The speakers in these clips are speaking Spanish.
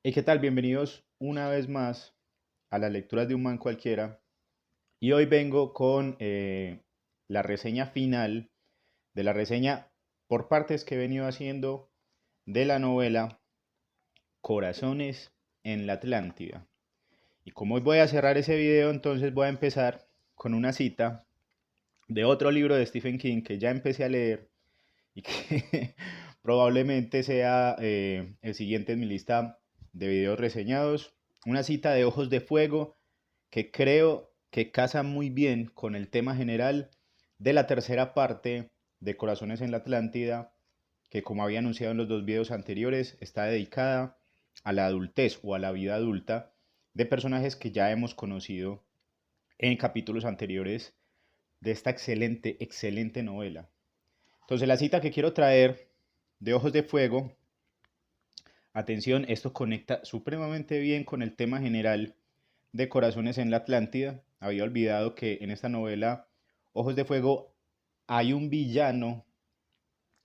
Hey, ¿qué tal? Bienvenidos una vez más a las lecturas de un man cualquiera. Y hoy vengo con la reseña final de la reseña por partes que he venido haciendo de la novela Corazones en la Atlántida. Y como hoy voy a cerrar ese video, entonces voy a empezar con una cita de otro libro de Stephen King que ya empecé a leer y que probablemente sea el siguiente en mi lista de videos reseñados. Una cita de Ojos de Fuego que creo que casa muy bien con el tema general de la tercera parte de Corazones en la Atlántida, que como había anunciado en los dos videos anteriores, está dedicada a la adultez o a la vida adulta de personajes que ya hemos conocido en capítulos anteriores de esta excelente, excelente novela. Entonces la cita que quiero traer de Ojos de Fuego, atención, esto conecta supremamente bien con el tema general de Corazones en la Atlántida. Había olvidado que en esta novela Ojos de Fuego hay un villano,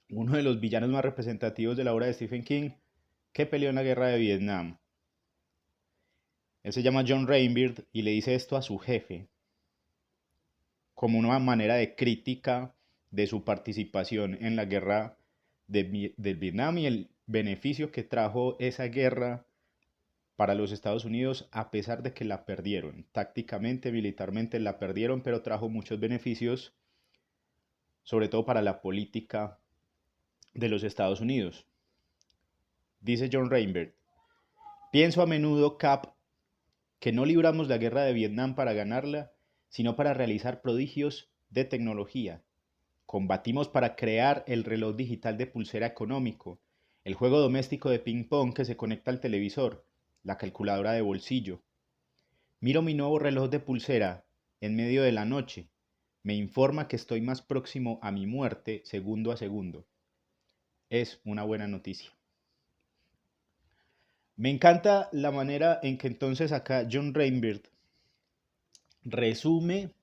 uno de los villanos más representativos de la obra de Stephen King, que peleó en la guerra de Vietnam. Él se llama John Rainbird y le dice esto a su jefe, como una manera de crítica de su participación en la guerra del Vietnam y el beneficio que trajo esa guerra para los Estados Unidos, a pesar de que la perdieron. Tácticamente, militarmente la perdieron, pero trajo muchos beneficios, sobre todo para la política de los Estados Unidos. Dice John Rainbird, pienso a menudo, Cap, que no libramos la guerra de Vietnam para ganarla, sino para realizar prodigios de tecnología. Combatimos para crear el reloj digital de pulsera económico, el juego doméstico de ping-pong que se conecta al televisor, la calculadora de bolsillo. Miro mi nuevo reloj de pulsera en medio de la noche. Me informa que estoy más próximo a mi muerte segundo a segundo. Es una buena noticia. Me encanta la manera en que entonces acá John Rainbird resume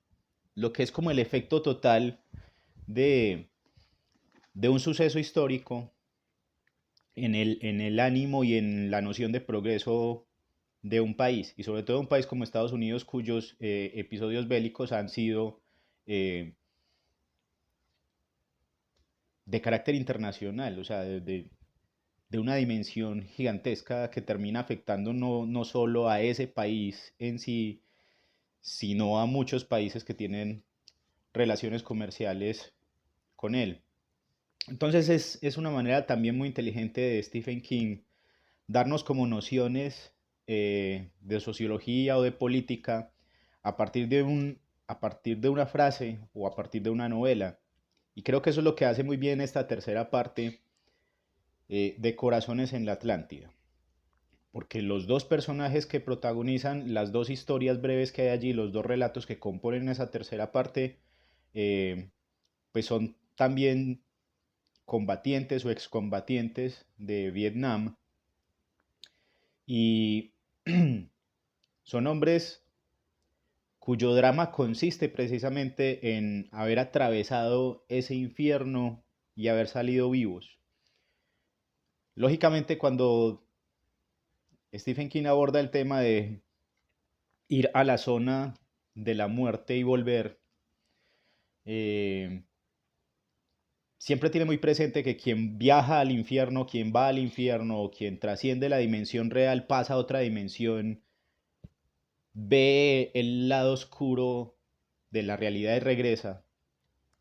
lo que es como el efecto total de, de un suceso histórico en el ánimo y en la noción de progreso de un país, y sobre todo un país como Estados Unidos, cuyos episodios bélicos han sido eh, de carácter internacional, o sea, de una dimensión gigantesca que termina afectando no solo a ese país en sí, sino a muchos países que tienen relaciones comerciales con él. Entonces es una manera también muy inteligente de Stephen King darnos como nociones de sociología o de política a partir a partir de una frase o a partir de una novela. Y creo que eso es lo que hace muy bien esta tercera parte de Corazones en la Atlántida. Porque los dos personajes que protagonizan las dos historias breves que hay allí, los dos relatos que componen esa tercera parte, eh, pues son también combatientes o excombatientes de Vietnam y son hombres cuyo drama consiste precisamente en haber atravesado ese infierno y haber salido vivos. Lógicamente, cuando Stephen King aborda el tema de ir a la zona de la muerte y volver, eh, siempre tiene muy presente que quien viaja al infierno, quien va al infierno o quien trasciende la dimensión real pasa a otra dimensión, ve el lado oscuro de la realidad y regresa,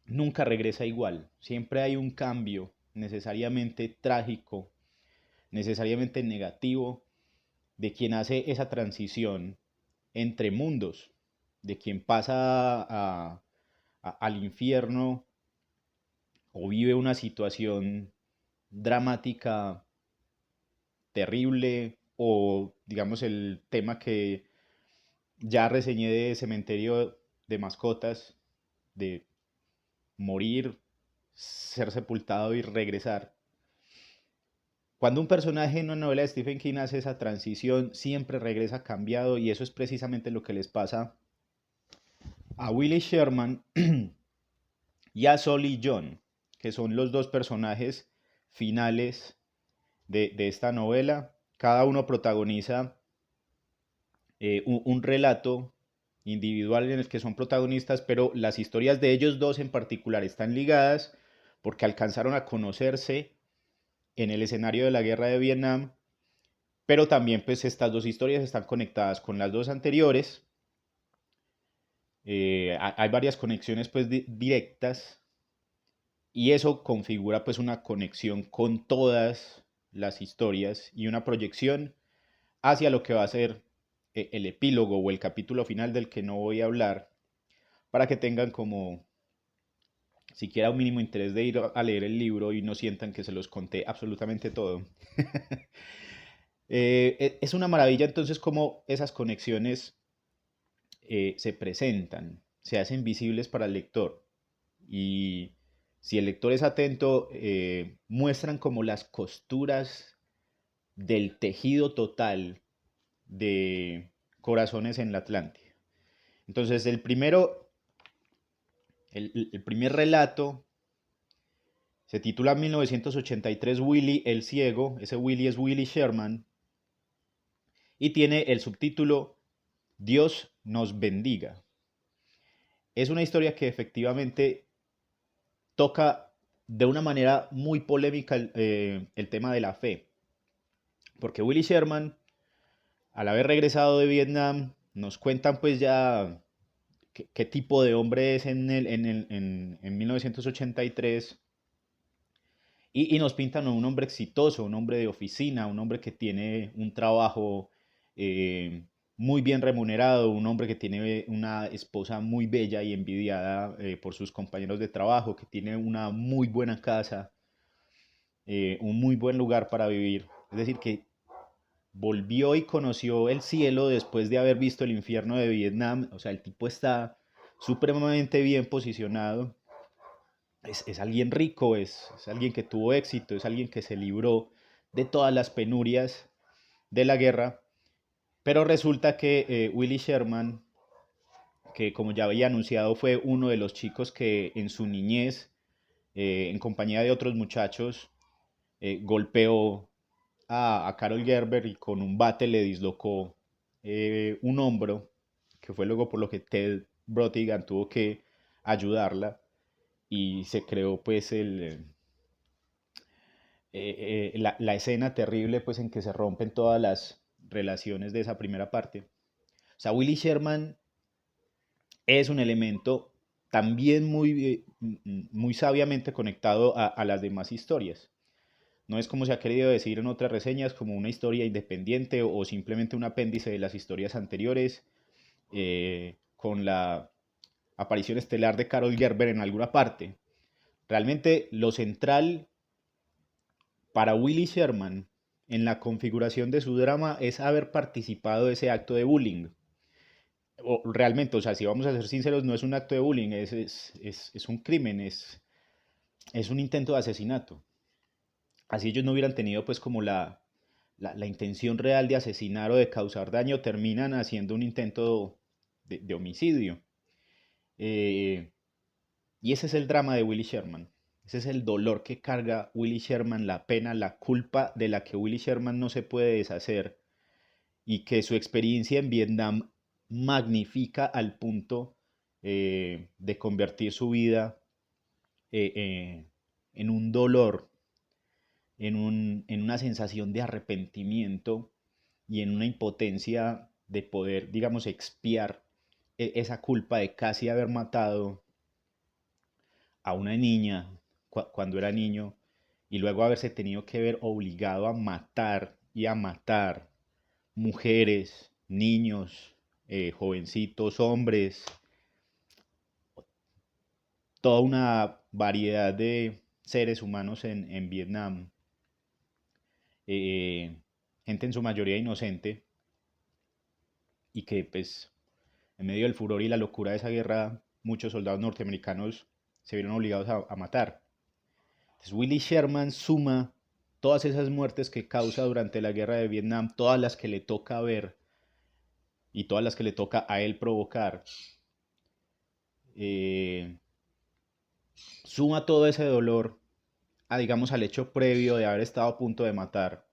nunca regresa igual. Siempre hay un cambio necesariamente trágico, necesariamente negativo, de quien hace esa transición entre mundos, de quien pasa al infierno o vive una situación dramática, terrible, o digamos el tema que ya reseñé de Cementerio de Mascotas, de morir, ser sepultado y regresar. Cuando un personaje en una novela de Stephen King hace esa transición, siempre regresa cambiado y eso es precisamente lo que les pasa a Willie Sherman y a Solly John, que son los dos personajes finales de esta novela. cada uno protagoniza un relato individual en el que son protagonistas, pero las historias de ellos dos en particular están ligadas porque alcanzaron a conocerse en el escenario de la guerra de Vietnam, pero también pues estas dos historias están conectadas con las dos anteriores. Hay varias conexiones pues directas y eso configura pues una conexión con todas las historias y una proyección hacia lo que va a ser el epílogo o el capítulo final del que no voy a hablar, para que tengan como siquiera un mínimo interés de ir a leer el libro y no sientan que se los conté absolutamente todo. Es una maravilla entonces cómo esas conexiones se presentan, se hacen visibles para el lector y si el lector es atento, muestran como las costuras del tejido total de Corazones en la Atlántida. Entonces, el primer relato se titula 1983 Willy el Ciego, ese Willy es Willy Sherman, y tiene el subtítulo Dios nos bendiga. Es una historia que efectivamente toca de una manera muy polémica el tema de la fe, porque Willy Sherman, al haber regresado de Vietnam, nos cuentan pues ya qué tipo de hombre es en 1983 y nos pintan a un hombre exitoso, un hombre de oficina, un hombre que tiene un trabajo eh, muy bien remunerado, un hombre que tiene una esposa muy bella y envidiada por sus compañeros de trabajo, que tiene una muy buena casa, un muy buen lugar para vivir. Es decir, que volvió y conoció el cielo después de haber visto el infierno de Vietnam. O sea, el tipo está supremamente bien posicionado. Es alguien rico, es alguien que tuvo éxito, es alguien que se libró de todas las penurias de la guerra. Pero resulta que Willy Sherman, que como ya había anunciado fue uno de los chicos que en su niñez, en compañía de otros muchachos, golpeó a Carol Gerber y con un bate le dislocó un hombro, que fue luego por lo que Ted Brotigan tuvo que ayudarla y se creó pues la escena terrible pues en que se rompen todas las relaciones de esa primera parte. O sea, Willy Sherman es un elemento también muy sabiamente conectado a las demás historias. No es como se ha querido decir en otras reseñas, como una historia independiente o simplemente un apéndice de las historias anteriores, con la aparición estelar de Carol Gerber en alguna parte. Realmente lo central para Willy Sherman en la configuración de su drama es haber participado de ese acto de bullying. O realmente, o sea, si vamos a ser sinceros, no es un acto de bullying, es un crimen, es un intento de asesinato. Así ellos no hubieran tenido pues como la intención real de asesinar o de causar daño, terminan haciendo un intento de homicidio. Eh, y ese es el drama de Willy Sherman. Ese es el dolor que carga Willy Sherman, la pena, la culpa de la que Willy Sherman no se puede deshacer y que su experiencia en Vietnam magnifica al punto de convertir su vida en un dolor, en una sensación de arrepentimiento y en una impotencia de poder, digamos, expiar esa culpa de casi haber matado a una niña cuando era niño y luego haberse tenido que ver obligado a matar y a matar mujeres, niños, jovencitos, hombres, toda una variedad de seres humanos en Vietnam, eh, gente en su mayoría inocente y que pues en medio del furor y la locura de esa guerra muchos soldados norteamericanos se vieron obligados a matar. Entonces Willy Sherman suma todas esas muertes que causa durante la guerra de Vietnam, todas las que le toca ver y todas las que le toca a él provocar, eh, suma todo ese dolor a, digamos, al hecho previo de haber estado a punto de matar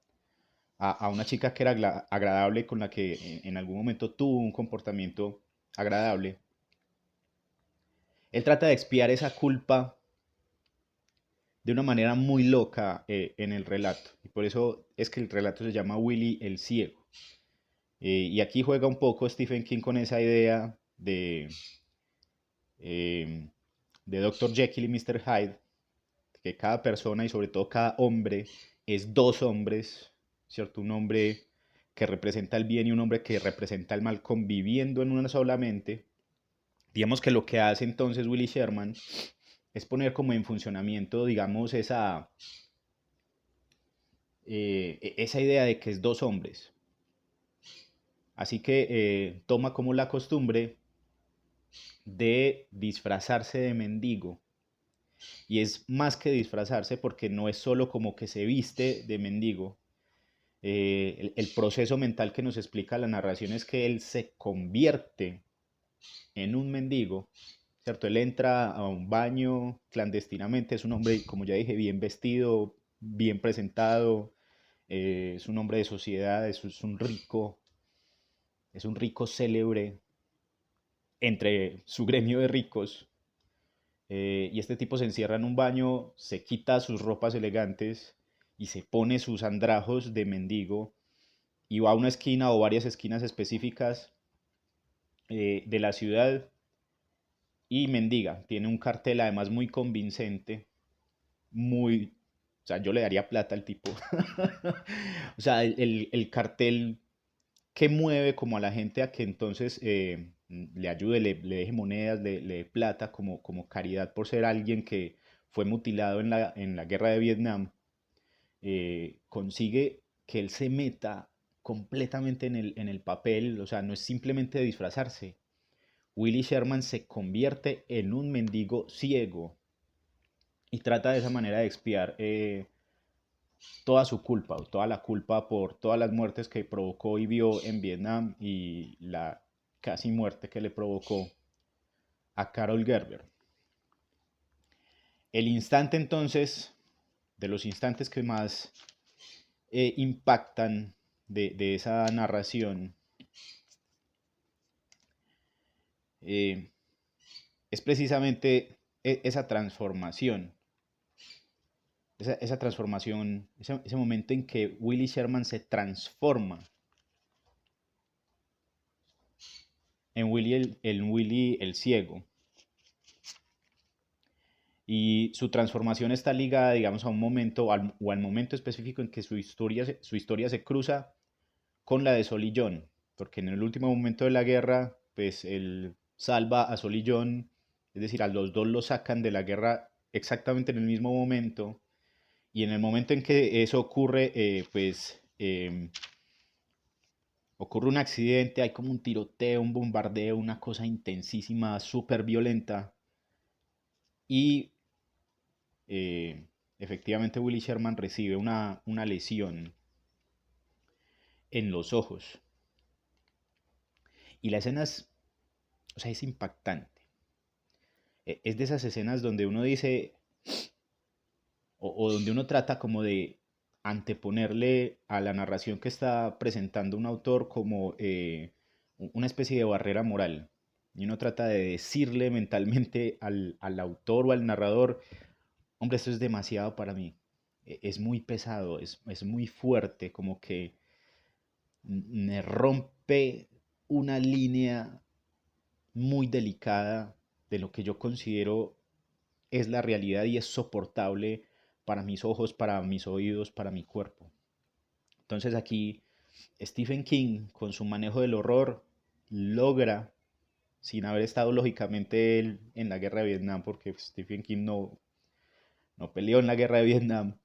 a una chica que era agradable, con la que en algún momento tuvo un comportamiento agradable. Él trata de expiar esa culpa de una manera muy loca en el relato. Y por eso es que el relato se llama Willy el Ciego. Y aquí juega un poco Stephen King con esa idea eh, de Dr. Jekyll y Mr. Hyde, que cada persona y sobre todo cada hombre es dos hombres, ¿cierto? Un hombre que representa el bien y un hombre que representa el mal conviviendo en una sola mente. Digamos que lo que hace entonces Willy Sherman es poner como en funcionamiento, digamos, esa idea de que es dos hombres. Así que toma como la costumbre de disfrazarse de mendigo. Y es más que disfrazarse porque no es solo como que se viste de mendigo. El proceso mental que nos explica la narración es que él se convierte en un mendigo, ¿cierto? Él entra a un baño clandestinamente, es un hombre, como ya dije, bien vestido, bien presentado, es un hombre de sociedad, es un rico célebre entre su gremio de ricos. Y este tipo se encierra en un baño, se quita sus ropas elegantes y se pone sus andrajos de mendigo y va a una esquina o varias esquinas específicas de la ciudad y mendiga. Tiene un cartel además muy convincente, muy... O sea, yo le daría plata al tipo. O sea, el cartel que mueve como a la gente a que entonces le ayude, le deje monedas, le dé plata como caridad por ser alguien que fue mutilado en la guerra de Vietnam, consigue que él se meta completamente en el papel, o sea, no es simplemente disfrazarse. Willy Sherman se convierte en un mendigo ciego y trata de esa manera de expiar toda su culpa, o toda la culpa por todas las muertes que provocó y vio en Vietnam y la casi muerte que le provocó a Carol Gerber. El instante entonces, de los instantes que más impactan de esa narración, eh, es precisamente esa transformación, esa transformación, ese momento en que Willy Sherman se transforma en Willy el ciego. Y su transformación está ligada, digamos, a un momento o al momento específico en que su historia se cruza con la de Sol y John, porque en el último momento de la guerra, pues él salva a Sol y John, es decir, a los dos los sacan de la guerra exactamente en el mismo momento, y en el momento en que eso ocurre, ocurre un accidente, hay como un tiroteo, un bombardeo, una cosa intensísima, súper violenta, y eh, efectivamente Willy Sherman recibe una lesión en los ojos. Y la escena es, o sea, es impactante. Es de esas escenas donde uno dice, o donde uno trata como de anteponerle a la narración que está presentando un autor como una especie de barrera moral. Y uno trata de decirle mentalmente al autor o al narrador, hombre, esto es demasiado para mí. Es muy pesado, es muy fuerte, como que me rompe una línea muy delicada de lo que yo considero es la realidad y es soportable para mis ojos, para mis oídos, para mi cuerpo. Entonces aquí Stephen King, con su manejo del horror, logra, sin haber estado lógicamente él en la guerra de Vietnam, porque Stephen King no peleó en la guerra de Vietnam,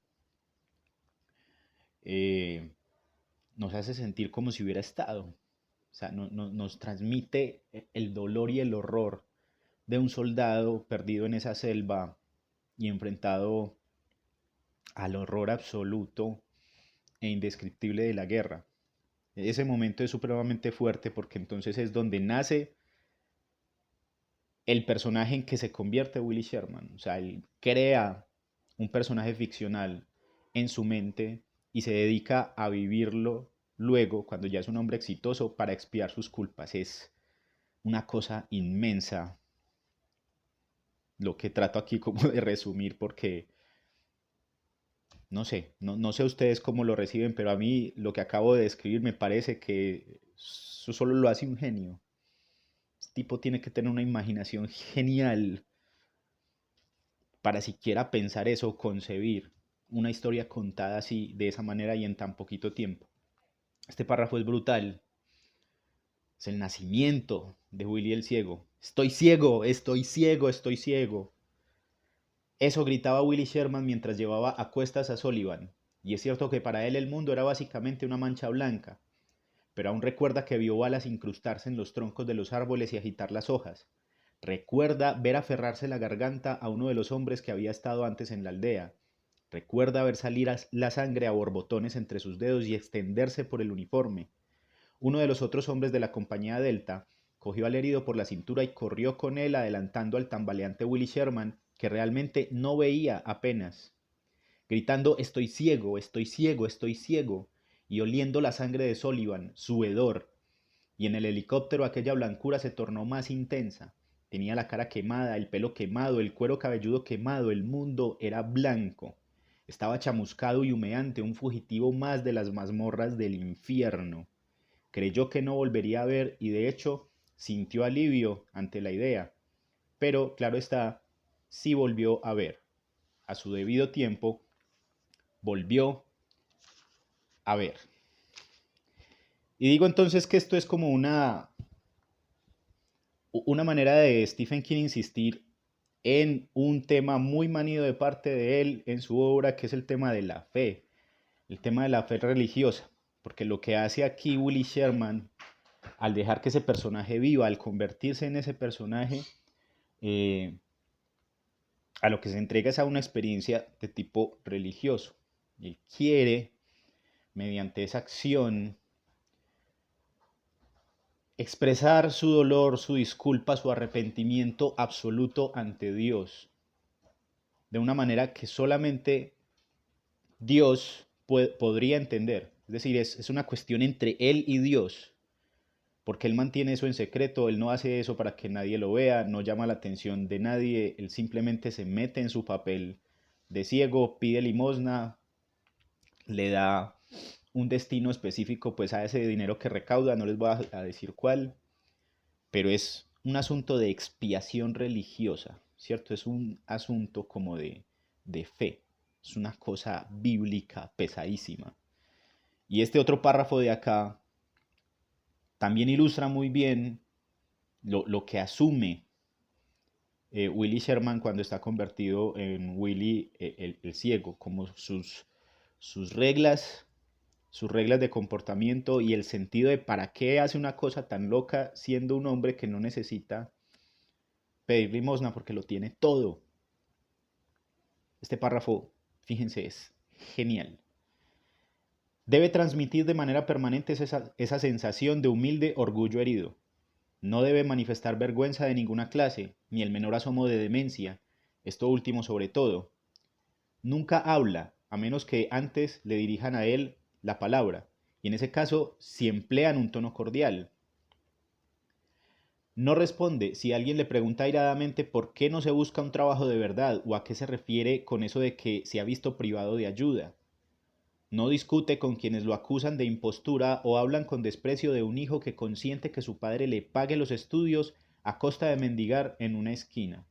eh, nos hace sentir como si hubiera estado. O sea, nos transmite el dolor y el horror de un soldado perdido en esa selva y enfrentado al horror absoluto e indescriptible de la guerra. Ese momento es supremamente fuerte porque entonces es donde nace el personaje en que se convierte Willy Sherman. O sea, él crea un personaje ficcional en su mente y se dedica a vivirlo luego, cuando ya es un hombre exitoso, para expiar sus culpas. Es una cosa inmensa lo que trato aquí como de resumir porque no sé, no sé ustedes cómo lo reciben, pero a mí lo que acabo de describir me parece que eso solo lo hace un genio. Este tipo tiene que tener una imaginación genial para siquiera pensar eso, concebir una historia contada así, de esa manera y en tan poquito tiempo. Este párrafo es brutal. Es el nacimiento de Willy el Ciego. Estoy ciego, estoy ciego, estoy ciego. Eso gritaba Willy Sherman mientras llevaba a cuestas a Sullivan. Y es cierto que para él el mundo era básicamente una mancha blanca, pero aún recuerda que vio balas incrustarse en los troncos de los árboles y agitar las hojas. Recuerda ver aferrarse la garganta a uno de los hombres que había estado antes en la aldea. Recuerda ver salir la sangre a borbotones entre sus dedos y extenderse por el uniforme. Uno de los otros hombres de la compañía Delta cogió al herido por la cintura y corrió con él adelantando al tambaleante Willy Sherman, que realmente no veía apenas, gritando estoy ciego, estoy ciego, estoy ciego, y oliendo la sangre de Sullivan, su hedor, y en el helicóptero aquella blancura se tornó más intensa. Tenía la cara quemada, el pelo quemado, el cuero cabelludo quemado, el mundo era blanco. Estaba chamuscado y humeante, un fugitivo más de las mazmorras del infierno. Creyó que no volvería a ver y de hecho sintió alivio ante la idea, pero claro está, sí volvió a ver. A su debido tiempo, volvió a ver. Y digo entonces que esto es como una manera de Stephen King insistir en un tema muy manido de parte de él en su obra, que es el tema de la fe, el tema de la fe religiosa, porque lo que hace aquí Willy Sherman, al dejar que ese personaje viva, al convertirse en ese personaje, eh, a lo que se entrega es a una experiencia de tipo religioso. Él quiere, mediante esa acción, expresar su dolor, su disculpa, su arrepentimiento absoluto ante Dios, de una manera que solamente Dios podría entender. Es decir, es una cuestión entre Él y Dios, porque Él mantiene eso en secreto, Él no hace eso para que nadie lo vea, no llama la atención de nadie, Él simplemente se mete en su papel de ciego, pide limosna, le da un destino específico pues a ese dinero que recauda, no les voy a decir cuál, pero es un asunto de expiación religiosa, ¿cierto? Es un asunto como de fe, es una cosa bíblica pesadísima. Y este otro párrafo de acá también ilustra muy bien lo que asume Willy Sherman cuando está convertido en Willy el ciego, como sus reglas de comportamiento y el sentido de para qué hace una cosa tan loca siendo un hombre que no necesita pedir limosna porque lo tiene todo. Este párrafo, fíjense, es genial. Debe transmitir de manera permanente esa sensación de humilde orgullo herido. No debe manifestar vergüenza de ninguna clase, ni el menor asomo de demencia, esto último sobre todo. Nunca habla, a menos que antes le dirijan a él la palabra, y en ese caso si emplean un tono cordial. No responde si alguien le pregunta airadamente por qué no se busca un trabajo de verdad o a qué se refiere con eso de que se ha visto privado de ayuda. No discute con quienes lo acusan de impostura o hablan con desprecio de un hijo que consiente que su padre le pague los estudios a costa de mendigar en una esquina.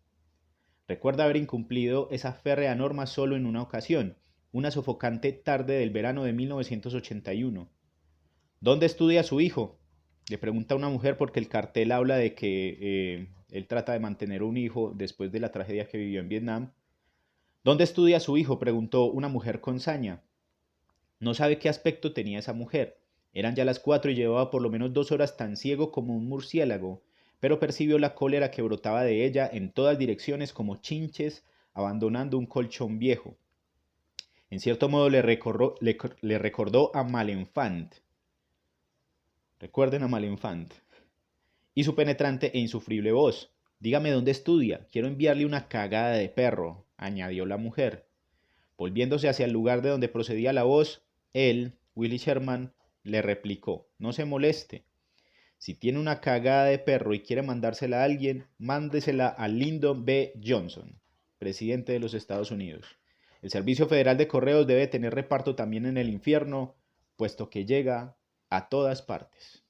Recuerda haber incumplido esa férrea norma solo en una ocasión, una sofocante tarde del verano de 1981. ¿Dónde estudia su hijo? Le pregunta una mujer porque el cartel habla de que él trata de mantener un hijo después de la tragedia que vivió en Vietnam. ¿Dónde estudia su hijo? Preguntó una mujer con saña. No sabe qué aspecto tenía esa mujer. Eran ya las 4 y llevaba por lo menos 2 horas tan ciego como un murciélago, pero percibió la cólera que brotaba de ella en todas direcciones como chinches abandonando un colchón viejo. En cierto modo le recordó a Malenfant. Recuerden a Malenfant. Y su penetrante e insufrible voz. Dígame dónde estudia. Quiero enviarle una cagada de perro, añadió la mujer. Volviéndose hacia el lugar de donde procedía la voz, Él, Willie Sherman, le replicó, no se moleste. Si tiene una cagada de perro y quiere mandársela a alguien, mándesela a Lyndon B. Johnson, presidente de los Estados Unidos. El Servicio Federal de Correos debe tener reparto también en el infierno, puesto que llega a todas partes.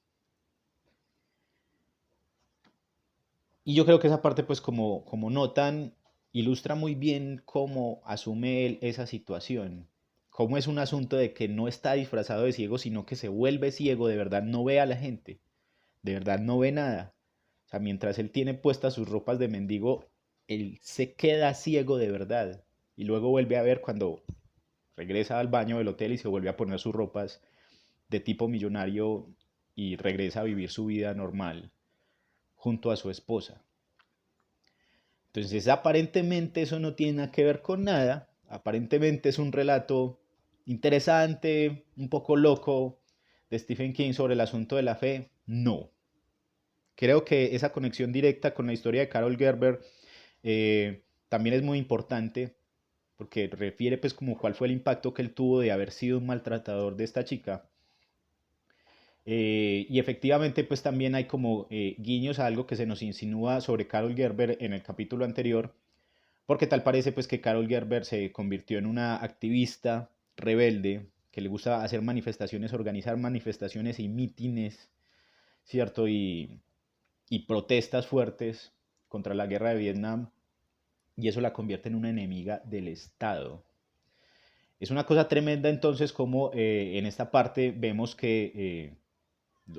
Y yo creo que esa parte, pues como notan, ilustra muy bien cómo asume él esa situación. Cómo es un asunto de que no está disfrazado de ciego, sino que se vuelve ciego, de verdad no ve a la gente, de verdad no ve nada. O sea, mientras él tiene puestas sus ropas de mendigo, él se queda ciego de verdad. Y luego vuelve a ver cuando regresa al baño del hotel y se vuelve a poner sus ropas de tipo millonario y regresa a vivir su vida normal junto a su esposa. Entonces, aparentemente eso no tiene nada que ver con nada. Aparentemente es un relato interesante, un poco loco de Stephen King sobre el asunto de la fe. No. Creo que esa conexión directa con la historia de Carol Gerber también es muy importante porque refiere pues como cuál fue el impacto que él tuvo de haber sido un maltratador de esta chica. Y efectivamente pues también hay como guiños a algo que se nos insinúa sobre Carol Gerber en el capítulo anterior, porque tal parece pues que Carol Gerber se convirtió en una activista rebelde que le gusta hacer manifestaciones, organizar manifestaciones y mítines, ¿cierto? Y protestas fuertes contra la guerra de Vietnam, y eso la convierte en una enemiga del Estado. Es una cosa tremenda entonces como en esta parte vemos que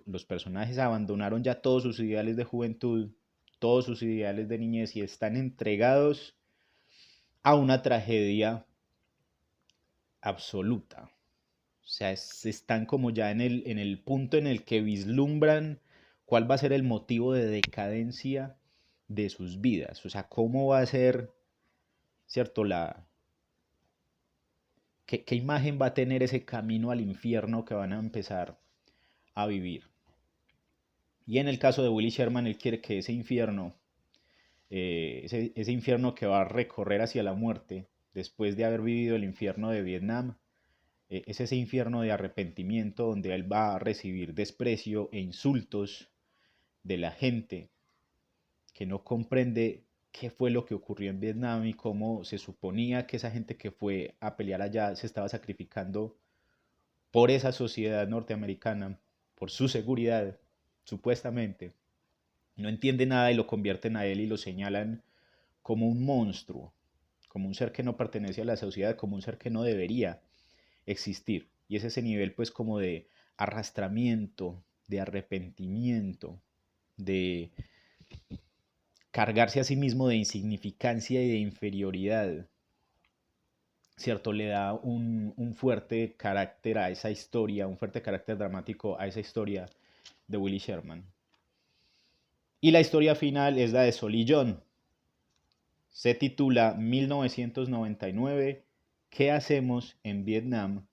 los personajes abandonaron ya todos sus ideales de juventud, todos sus ideales de niñez y están entregados a una tragedia absoluta. O sea, están como ya en el punto en el que vislumbran cuál va a ser el motivo de decadencia de sus vidas. O sea, cómo va a ser, ¿cierto? ¿Qué imagen va a tener ese camino al infierno que van a empezar a vivir? Y en el caso de Willie Sherman, él quiere que ese infierno, ese infierno que va a recorrer hacia la muerte, después de haber vivido el infierno de Vietnam, es ese infierno de arrepentimiento donde él va a recibir desprecio e insultos de la gente que no comprende qué fue lo que ocurrió en Vietnam y cómo se suponía que esa gente que fue a pelear allá se estaba sacrificando por esa sociedad norteamericana, por su seguridad, supuestamente. No entiende nada y lo convierten a él y lo señalan como un monstruo, como un ser que no pertenece a la sociedad, como un ser que no debería existir. Y es ese nivel pues como de arrastramiento, de arrepentimiento, de cargarse a sí mismo de insignificancia y de inferioridad, ¿cierto? Le da un fuerte carácter a esa historia, un fuerte carácter dramático a esa historia de Willie Sherman. Y la historia final es la de Sol y John. Se titula 1999, ¿qué hacemos en Vietnam?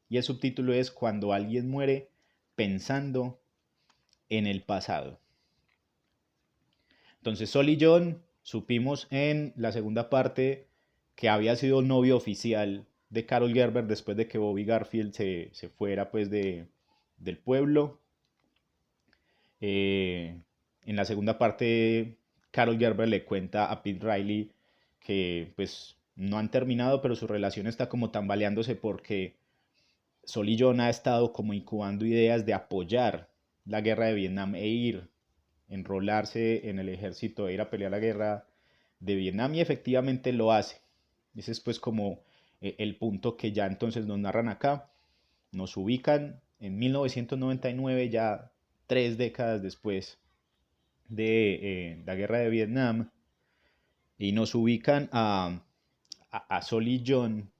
Y el subtítulo es Cuando alguien muere pensando en el pasado. Entonces Sol y John supimos en la segunda parte que había sido novio oficial de Carol Gerber después de que Bobby Garfield se fuera pues del pueblo. En la segunda parte, Carol Gerber le cuenta a Pete Riley que pues no han terminado, pero su relación está como tambaleándose porque Sol y John ha estado como incubando ideas de apoyar la guerra de Vietnam e ir, enrolarse en el ejército e ir a pelear la guerra de Vietnam y efectivamente lo hace. Ese es pues como el punto que ya entonces nos narran acá. Nos ubican en 1999, ya 3 décadas después de la guerra de Vietnam, y nos ubican a Sol y John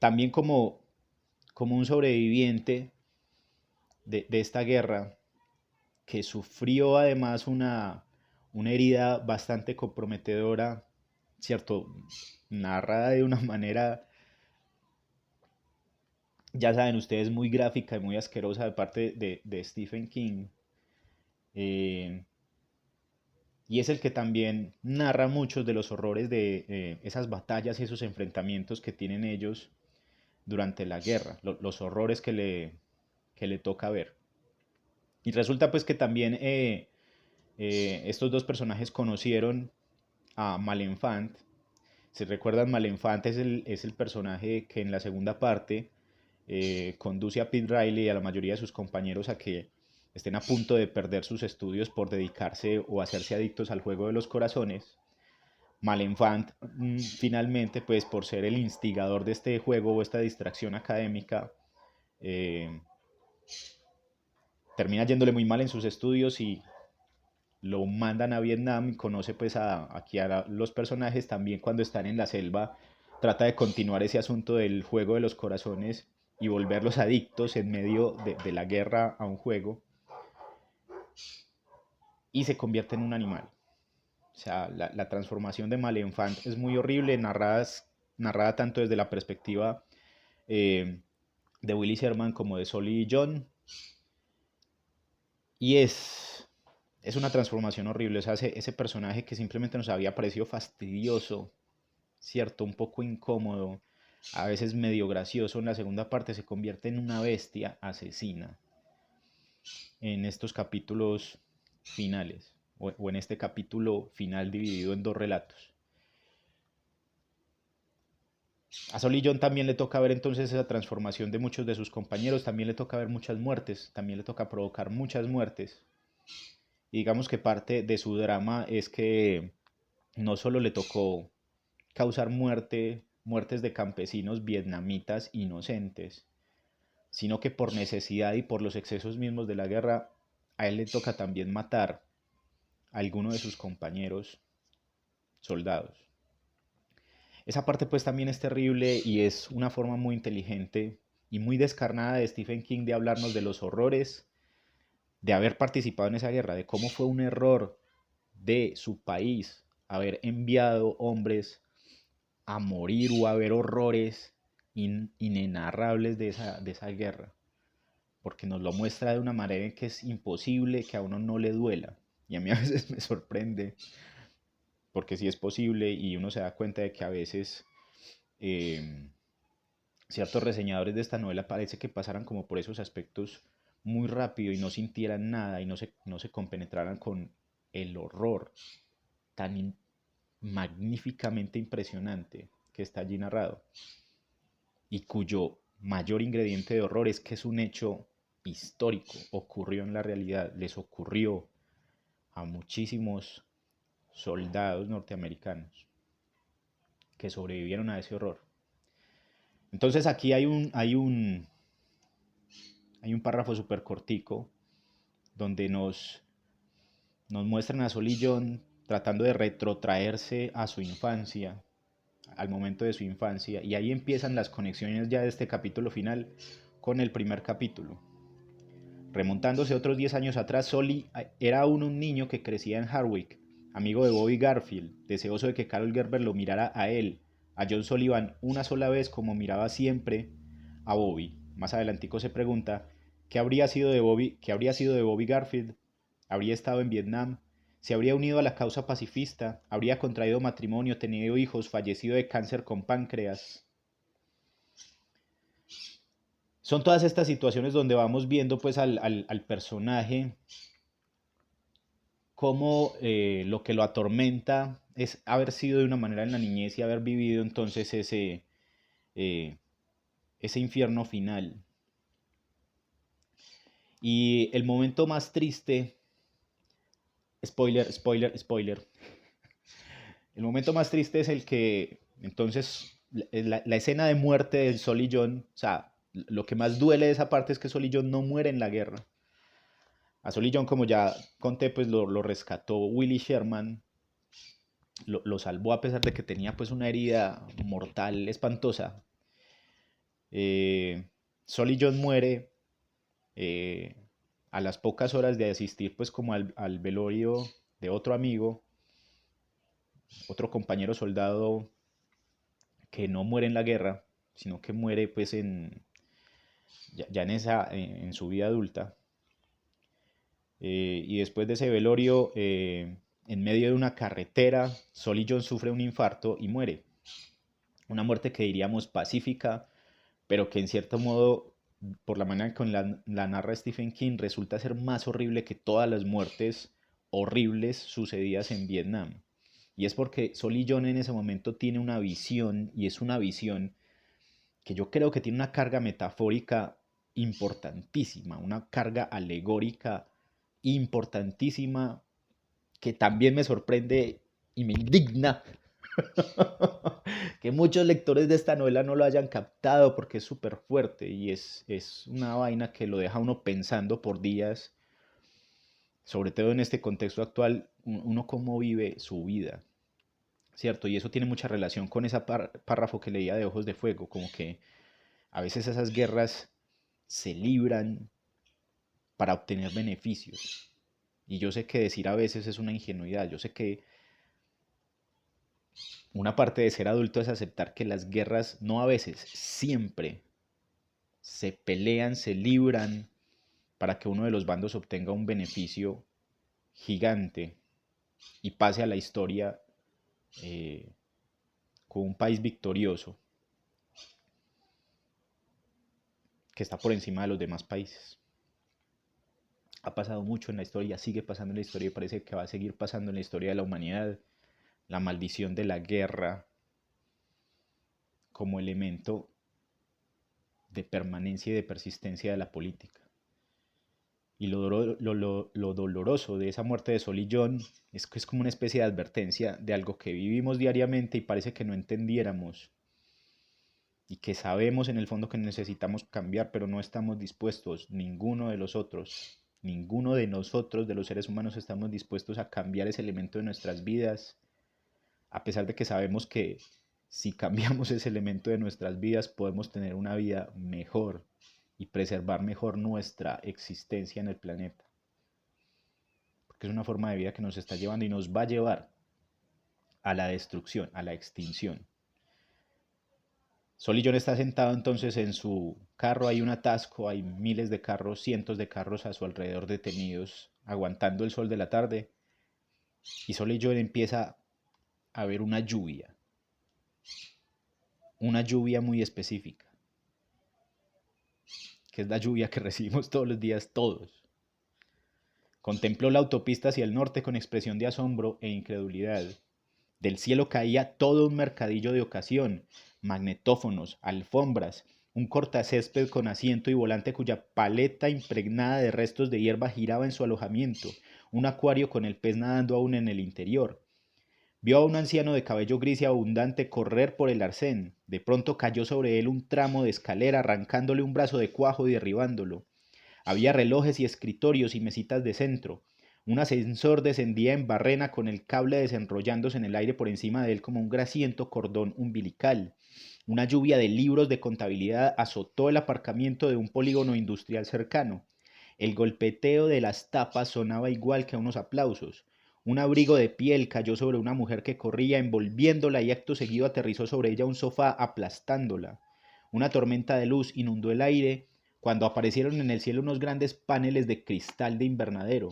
también como un sobreviviente de esta guerra que sufrió además una herida bastante comprometedora, ¿cierto? Narrada de una manera, ya saben ustedes, muy gráfica y muy asquerosa de parte de Stephen King. Eh, y es el que también narra muchos de los horrores de esas batallas y esos enfrentamientos que tienen ellos durante la guerra, los horrores que le toca ver. Y resulta pues que también estos dos personajes conocieron a Malenfant. Si recuerdan, Malenfant es el personaje que en la segunda parte conduce a Pete Riley y a la mayoría de sus compañeros a que estén a punto de perder sus estudios por dedicarse o hacerse adictos al juego de los corazones. Malenfant finalmente, pues por ser el instigador de este juego o esta distracción académica, eh, termina yéndole muy mal en sus estudios y lo mandan a Vietnam y conoce pues aquí a los personajes también cuando están en la selva, trata de continuar ese asunto del juego de los corazones y volverlos adictos en medio de la guerra a un juego y se convierte en un animal. O sea, la transformación de Malenfant es muy horrible, narrada tanto desde la perspectiva eh, de Willy Sherman como de Solly John. Y es una transformación horrible. O sea, ese personaje que simplemente nos había parecido fastidioso, cierto, un poco incómodo, a veces medio gracioso en la segunda parte, se convierte en una bestia asesina en estos capítulos finales, o en este capítulo final dividido en dos relatos. A Sol y John también le toca ver entonces esa transformación de muchos de sus compañeros, también le toca ver muchas muertes, también le toca provocar muchas muertes. Y digamos que parte de su drama es que no solo le tocó causar muertes de campesinos vietnamitas inocentes, sino que por necesidad y por los excesos mismos de la guerra, a él le toca también matar a alguno de sus compañeros soldados. Esa parte pues también es terrible y es una forma muy inteligente y muy descarnada de Stephen King de hablarnos de los horrores de haber participado en esa guerra, de cómo fue un error de su país haber enviado hombres a morir o a ver horrores inenarrables de esa guerra, porque nos lo muestra de una manera en que es imposible que a uno no le duela. Y a mí a veces me sorprende, porque sí es posible y uno se da cuenta de que a veces eh, ciertos reseñadores de esta novela parece que pasaran como por esos aspectos muy rápido y no sintieran nada y no se compenetraran con el horror tan magníficamente impresionante que está allí narrado y cuyo mayor ingrediente de horror es que es un hecho histórico, ocurrió en la realidad, les ocurrió a muchísimos soldados norteamericanos que sobrevivieron a ese horror. Entonces aquí hay un párrafo súper cortico donde nos muestran a Sol y John tratando de retrotraerse a su infancia, al momento de su infancia, y ahí empiezan las conexiones ya de este capítulo final con el primer capítulo. Remontándose otros 10 años atrás, Solly era aún un niño que crecía en Harwick, amigo de Bobby Garfield, deseoso de que Carol Gerber lo mirara a él, a John Sullivan, una sola vez como miraba siempre a Bobby. Más adelantico se pregunta, ¿qué habría sido de Bobby Garfield? ¿Habría estado en Vietnam? ¿Se habría unido a la causa pacifista? ¿Habría contraído matrimonio, tenido hijos, fallecido de cáncer con páncreas? Son todas estas situaciones donde vamos viendo pues al personaje cómo lo que lo atormenta es haber sido de una manera en la niñez y haber vivido entonces eh, ese infierno final. Y el momento más triste, spoiler, el momento más triste es el que entonces la escena de muerte de Sol y John, o sea, lo que más duele de esa parte es que Sol y John no muere en la guerra. A Sol y John, como ya conté, pues lo rescató Willy Sherman, lo salvó a pesar de que tenía pues una herida mortal espantosa. Sol y John muere eh, a las pocas horas de asistir pues como al velorio de otro amigo, otro compañero soldado que no muere en la guerra, sino que muere pues ya en su vida adulta. Y después de ese velorio, en medio de una carretera, Sol y John sufre un infarto y muere. Una muerte que diríamos pacífica, pero que en cierto modo, por la manera en que la narra Stephen King, resulta ser más horrible que todas las muertes horribles sucedidas en Vietnam. Y es porque Sol y John en ese momento tiene una visión, y es una visión que yo creo que tiene una carga metafórica importantísima, una carga alegórica importantísima, que también me sorprende y me indigna que muchos lectores de esta novela no lo hayan captado, porque es súper fuerte y es una vaina que lo deja uno pensando por días, sobre todo en este contexto actual, uno cómo vive su vida, ¿cierto? Y eso tiene mucha relación con ese párrafo que leía de Ojos de Fuego, como que a veces esas guerras se libran para obtener beneficios. Y yo sé que decir a veces es una ingenuidad, yo sé que una parte de ser adulto es aceptar que las guerras, no a veces, siempre se pelean, se libran para que uno de los bandos obtenga un beneficio gigante y pase a la historia eh, con un país victorioso que está por encima de los demás países. Ha pasado mucho en la historia, sigue pasando en la historia y parece que va a seguir pasando en la historia de la humanidad. La maldición de la guerra como elemento de permanencia y de persistencia de la política. Y lo doloroso de esa muerte de Sol y John es que es como una especie de advertencia de algo que vivimos diariamente y parece que no entendiéramos y que sabemos en el fondo que necesitamos cambiar, pero no estamos dispuestos, ninguno de nosotros, de los seres humanos, estamos dispuestos a cambiar ese elemento de nuestras vidas, a pesar de que sabemos que si cambiamos ese elemento de nuestras vidas podemos tener una vida mejor y preservar mejor nuestra existencia en el planeta. Porque es una forma de vida que nos está llevando y nos va a llevar a la destrucción, a la extinción. Sol y John está sentado entonces en su carro, hay un atasco, hay miles de carros, cientos de carros a su alrededor detenidos, aguantando el sol de la tarde, y Sol y John empieza a ver una lluvia muy específica, que es la lluvia que recibimos todos los días todos. Contempló la autopista hacia el norte con expresión de asombro e incredulidad. Del cielo caía todo un mercadillo de ocasión, magnetófonos, alfombras, un cortacésped con asiento y volante cuya paleta impregnada de restos de hierba giraba en su alojamiento, un acuario con el pez nadando aún en el interior. Vio a un anciano de cabello gris y abundante correr por el arcén. De pronto cayó sobre él un tramo de escalera, arrancándole un brazo de cuajo y derribándolo. Había relojes y escritorios y mesitas de centro. Un ascensor descendía en barrena con el cable desenrollándose en el aire por encima de él como un grasiento cordón umbilical. Una lluvia de libros de contabilidad azotó el aparcamiento de un polígono industrial cercano. El golpeteo de las tapas sonaba igual que a unos aplausos. Un abrigo de piel cayó sobre una mujer que corría, envolviéndola y acto seguido aterrizó sobre ella un sofá aplastándola. Una tormenta de luz inundó el aire cuando aparecieron en el cielo unos grandes paneles de cristal de invernadero.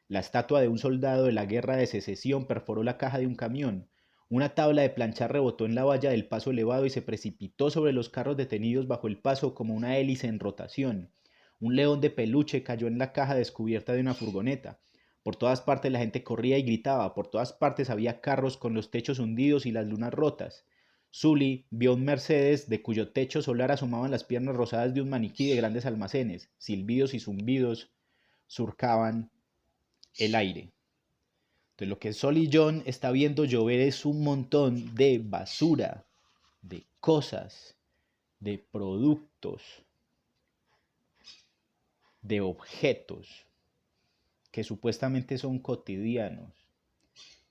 La estatua de un soldado de la guerra de secesión perforó la caja de un camión. Una tabla de planchar rebotó en la valla del paso elevado y se precipitó sobre los carros detenidos bajo el paso como una hélice en rotación. Un león de peluche cayó en la caja descubierta de una furgoneta. Por todas partes la gente corría y gritaba, por todas partes había carros con los techos hundidos y las lunas rotas. Sully vio un Mercedes de cuyo techo solar asomaban las piernas rosadas de un maniquí de grandes almacenes. Silbidos y zumbidos surcaban el aire. Entonces lo que Sol y John está viendo llover es un montón de basura, de cosas, de productos, de objetos que supuestamente son cotidianos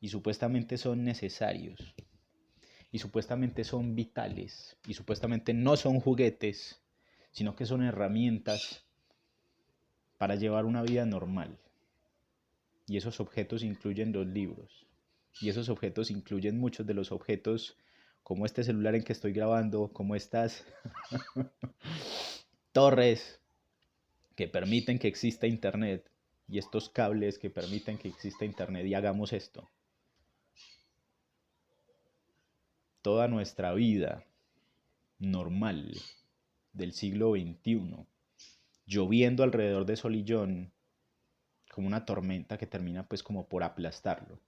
y supuestamente son necesarios y supuestamente son vitales y supuestamente no son juguetes, sino que son herramientas para llevar una vida normal. Y esos objetos incluyen los libros. Y esos objetos incluyen muchos de los objetos como este celular en que estoy grabando, como estas torres que permiten que exista internet y estos cables que permiten que exista internet y hagamos esto. Toda nuestra vida normal del siglo XXI, lloviendo alrededor de Solillón como una tormenta que termina pues como por aplastarlo.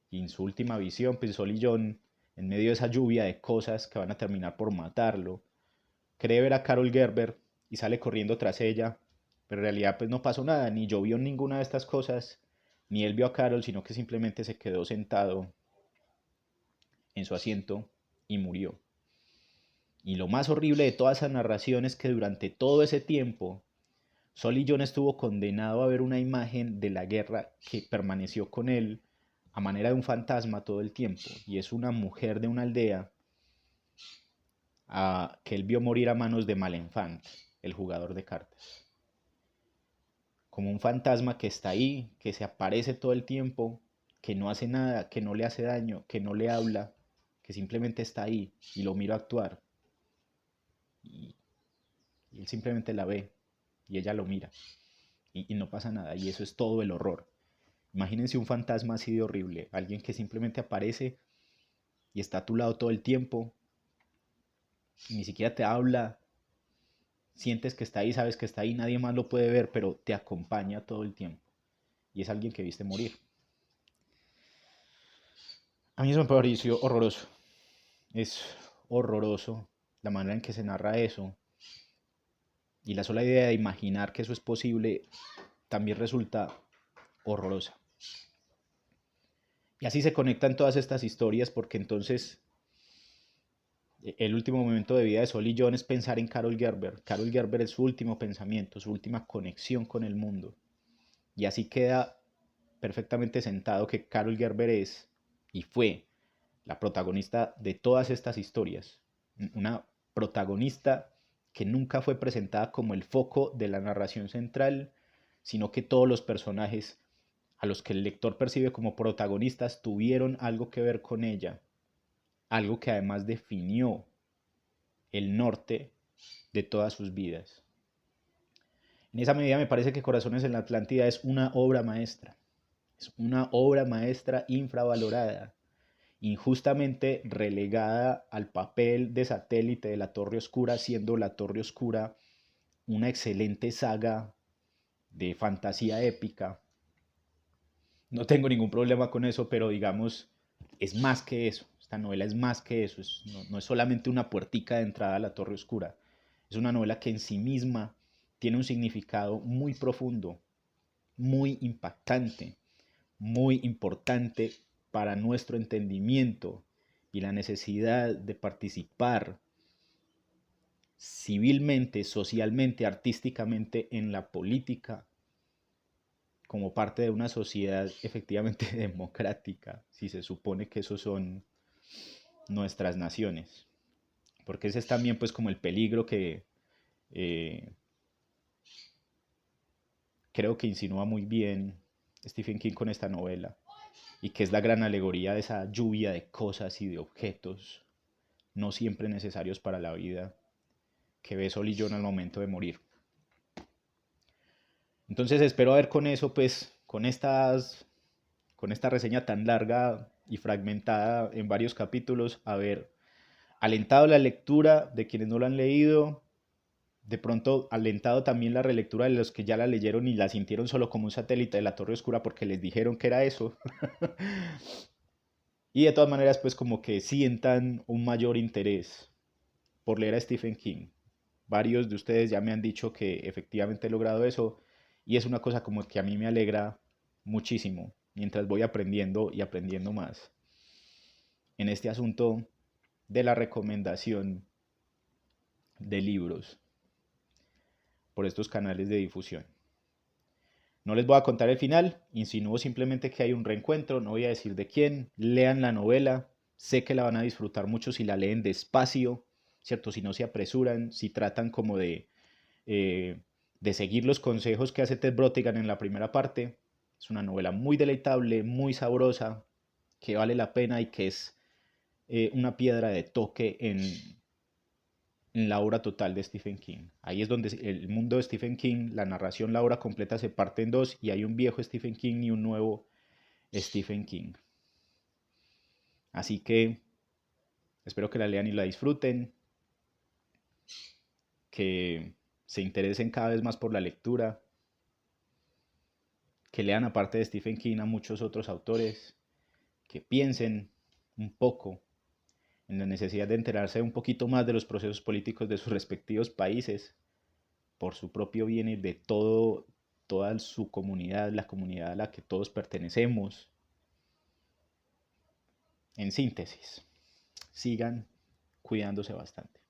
Y en su última visión, pues Solillón, en medio de esa lluvia de cosas que van a terminar por matarlo, cree ver a Carol Gerber y sale corriendo tras ella, pero en realidad pues no pasó nada, ni llovió ninguna de estas cosas, ni él vio a Carol, sino que simplemente se quedó sentado en su asiento y murió. Y lo más horrible de toda esa narración es que durante todo ese tiempo, Solillón estuvo condenado a ver una imagen de la guerra que permaneció con él a manera de un fantasma todo el tiempo, y es una mujer de una aldea que él vio morir a manos de Malenfant, el jugador de cartas. Como un fantasma que está ahí, que se aparece todo el tiempo, que no hace nada, que no le hace daño, que no le habla, que simplemente está ahí y lo mira actuar. Y él simplemente la ve y ella lo mira y no pasa nada, y eso es todo el horror. Imagínense un fantasma así de horrible, alguien que simplemente aparece y está a tu lado todo el tiempo, y ni siquiera te habla, sientes que está ahí, sabes que está ahí, nadie más lo puede ver, pero te acompaña todo el tiempo. Y es alguien que viste morir. A mí eso me pareció horroroso. Es horroroso la manera en que se narra eso. Y la sola idea de imaginar que eso es posible también resulta horrorosa. Y así se conectan todas estas historias porque entonces el último momento de vida de Sol y John es pensar en Carol Gerber. Carol Gerber es su último pensamiento, su última conexión con el mundo. Y así queda perfectamente sentado que Carol Gerber es y fue la protagonista de todas estas historias. Una protagonista que nunca fue presentada como el foco de la narración central, sino que todos los personajes a los que el lector percibe como protagonistas tuvieron algo que ver con ella, algo que además definió el norte de todas sus vidas. En esa medida me parece que Corazones en la Atlántida es una obra maestra. Es una obra maestra infravalorada, injustamente relegada al papel de satélite de La Torre Oscura, siendo La Torre Oscura una excelente saga de fantasía épica. No tengo ningún problema con eso, pero digamos, es más que eso. Esta novela es más que eso. No es solamente una puertica de entrada a La Torre Oscura. Es una novela que en sí misma tiene un significado muy profundo, muy impactante, muy importante para nuestro entendimiento y la necesidad de participar civilmente, socialmente, artísticamente en la política como parte de una sociedad efectivamente democrática, si se supone que esos son nuestras naciones. Porque ese es también pues como el peligro que eh, creo que insinúa muy bien Stephen King con esta novela, y que es la gran alegoría de esa lluvia de cosas y de objetos no siempre necesarios para la vida que ve Sol y John al momento de morir. Entonces espero ver con eso, pues, con esta reseña tan larga y fragmentada en varios capítulos, haber alentado la lectura de quienes no lo han leído, de pronto alentado también la relectura de los que ya la leyeron y la sintieron solo como un satélite de La Torre Oscura porque les dijeron que era eso. Y de todas maneras, pues como que sientan un mayor interés por leer a Stephen King. Varios de ustedes ya me han dicho que efectivamente he logrado eso, y es una cosa como que a mí me alegra muchísimo mientras voy aprendiendo y aprendiendo más en este asunto de la recomendación de libros por estos canales de difusión. No les voy a contar el final, insinúo simplemente que hay un reencuentro, no voy a decir de quién. Lean la novela, sé que la van a disfrutar mucho si la leen despacio, ¿cierto? Si no se apresuran, si tratan como eh, de seguir los consejos que hace Ted Brotigan en la primera parte. Es una novela muy deleitable, muy sabrosa, que vale la pena y que es una piedra de toque en la obra total de Stephen King. Ahí es donde el mundo de Stephen King, la narración, la obra completa se parte en dos, y hay un viejo Stephen King y un nuevo Stephen King. Así que espero que la lean y la disfruten, que se interesen cada vez más por la lectura, que lean aparte de Stephen King a muchos otros autores, que piensen un poco en la necesidad de enterarse un poquito más de los procesos políticos de sus respectivos países, por su propio bien y de toda su comunidad, la comunidad a la que todos pertenecemos. En síntesis, sigan cuidándose bastante.